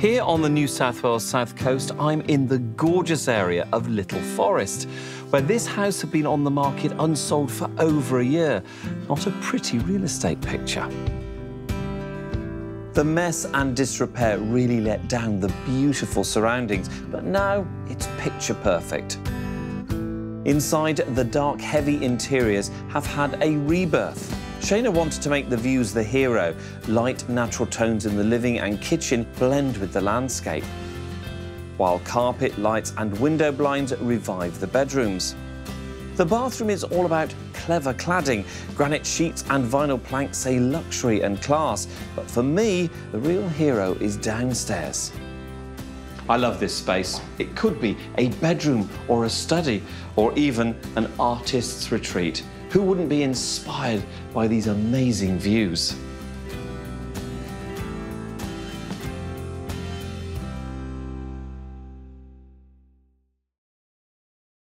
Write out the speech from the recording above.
Here on the New South Wales South Coast, I'm in the gorgeous area of Little Forest, where this house had been on the market unsold for over a year. Not a pretty real estate picture. The mess and disrepair really let down the beautiful surroundings, but now it's picture perfect. Inside, the dark, heavy interiors have had a rebirth. Shayna wanted to make the views the hero. Light, natural tones in the living and kitchen blend with the landscape, while carpet, lights and window blinds revive the bedrooms. The bathroom is all about clever cladding. Granite sheets and vinyl planks say luxury and class, but for me, the real hero is downstairs. I love this space. It could be a bedroom or a study, or even an artist's retreat. Who wouldn't be inspired by these amazing views?